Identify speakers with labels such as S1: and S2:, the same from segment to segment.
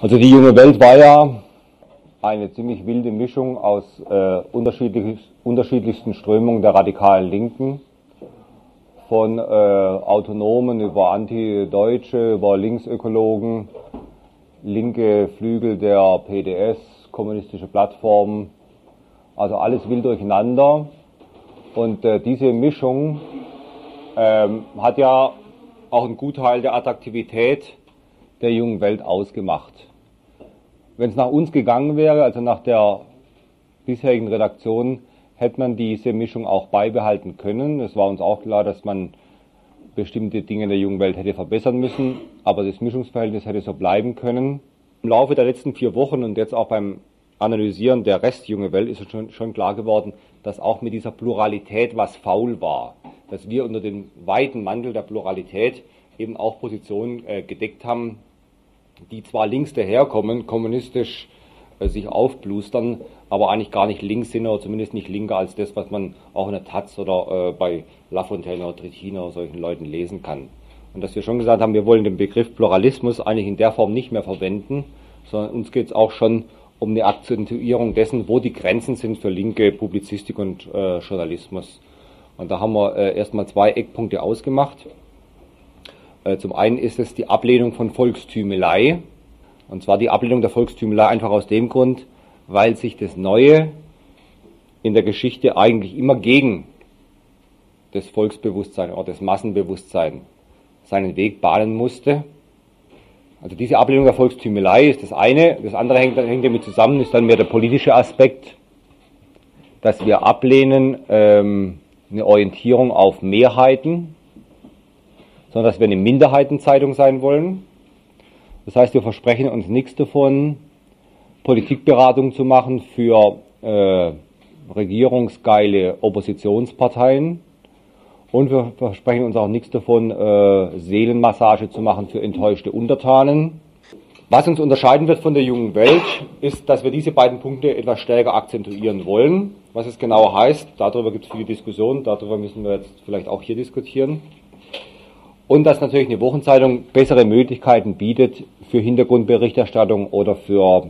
S1: Also die junge Welt war ja eine ziemlich wilde Mischung aus unterschiedlichsten Strömungen der radikalen Linken, von Autonomen über Antideutsche, über Linksökologen, linke Flügel der PDS, kommunistische Plattformen, also alles wild durcheinander. Und diese Mischung hat ja auch einen Gutteil der Attraktivität der jungen Welt ausgemacht. Wenn es nach uns gegangen wäre, also nach der bisherigen Redaktion, hätte man diese Mischung auch beibehalten können. Es war uns auch klar, dass man bestimmte Dinge in der jungen Welt hätte verbessern müssen, aber das Mischungsverhältnis hätte so bleiben können. Im Laufe der letzten 4 Wochen und jetzt auch beim Analysieren der Restjunge Welt ist schon klar geworden, dass auch mit dieser Pluralität was faul war. Dass wir unter dem weiten Mantel der Pluralität eben auch Positionen gedeckt haben, die zwar links daherkommen, kommunistisch sich aufblustern, aber eigentlich gar nicht links sind oder zumindest nicht linker als das, was man auch in der Taz oder bei Lafontaine oder Trittin oder solchen Leuten lesen kann. Und dass wir schon gesagt haben, wir wollen den Begriff Pluralismus eigentlich in der Form nicht mehr verwenden, sondern uns geht es auch schon um eine Akzentuierung dessen, wo die Grenzen sind für linke Publizistik und Journalismus. Und da haben wir erstmal 2 Eckpunkte ausgemacht. Zum einen ist es die Ablehnung von Volkstümelei. Und zwar die Ablehnung der Volkstümelei einfach aus dem Grund, weil sich das Neue in der Geschichte eigentlich immer gegen das Volksbewusstsein oder das Massenbewusstsein seinen Weg bahnen musste. Also diese Ablehnung der Volkstümelei ist das eine. Das andere hängt damit zusammen, ist dann mehr der politische Aspekt, dass wir ablehnen eine Orientierung auf Mehrheiten, sondern dass wir eine Minderheitenzeitung sein wollen. Das heißt, wir versprechen uns nichts davon, Politikberatung zu machen für regierungsgeile Oppositionsparteien. Und wir versprechen uns auch nichts davon, Seelenmassage zu machen für enttäuschte Untertanen. Was uns unterscheiden wird von der jungen Welt, ist, dass wir diese beiden Punkte etwas stärker akzentuieren wollen. Was es genau heißt, darüber gibt es viele Diskussionen, darüber müssen wir jetzt vielleicht auch hier diskutieren. Und dass natürlich eine Wochenzeitung bessere Möglichkeiten bietet für Hintergrundberichterstattung oder für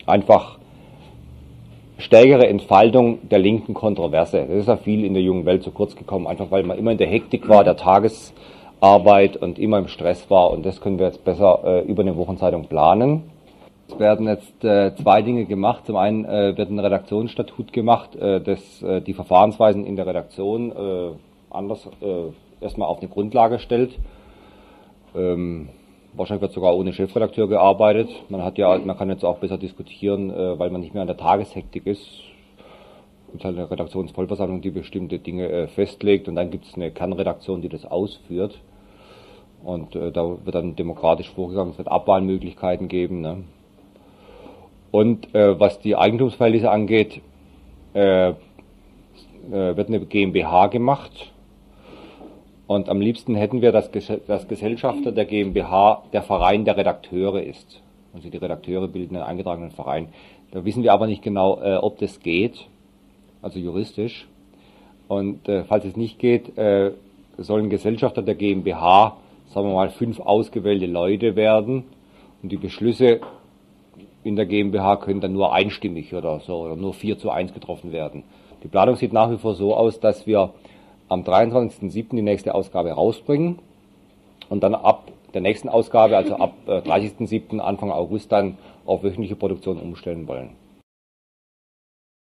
S1: einfach stärkere Entfaltung der linken Kontroverse. Das ist ja viel in der jungen Welt zu kurz gekommen, einfach weil man immer in der Hektik war, der Tagesarbeit und immer im Stress war. Und das können wir jetzt besser über eine Wochenzeitung planen. Es werden jetzt 2 Dinge gemacht. Zum einen wird ein Redaktionsstatut gemacht, das die Verfahrensweisen in der Redaktion anders erstmal auf eine Grundlage stellt. Wahrscheinlich wird sogar ohne Chefredakteur gearbeitet. Man kann jetzt auch besser diskutieren, weil man nicht mehr an der Tageshektik ist. Es gibt halt eine Redaktionsvollversammlung, die bestimmte Dinge festlegt, und dann gibt es eine Kernredaktion, die das ausführt. Und da wird dann demokratisch vorgegangen, es wird Abwahlmöglichkeiten geben. Ne? Und was die Eigentumsverhältnisse angeht, wird eine GmbH gemacht. Und am liebsten hätten wir, dass Gesellschafter der GmbH der Verein der Redakteure ist. Also die Redakteure bilden einen eingetragenen Verein. Da wissen wir aber nicht genau, ob das geht, also juristisch. Und falls es nicht geht, sollen Gesellschafter der GmbH, sagen wir mal, 5 ausgewählte Leute werden. Und die Beschlüsse in der GmbH können dann nur einstimmig oder so, oder nur 4:1 getroffen werden. Die Planung sieht nach wie vor so aus, dass wir am 23.07. die nächste Ausgabe rausbringen und dann ab der nächsten Ausgabe, also ab 30.07. Anfang August, dann auf wöchentliche Produktion umstellen wollen.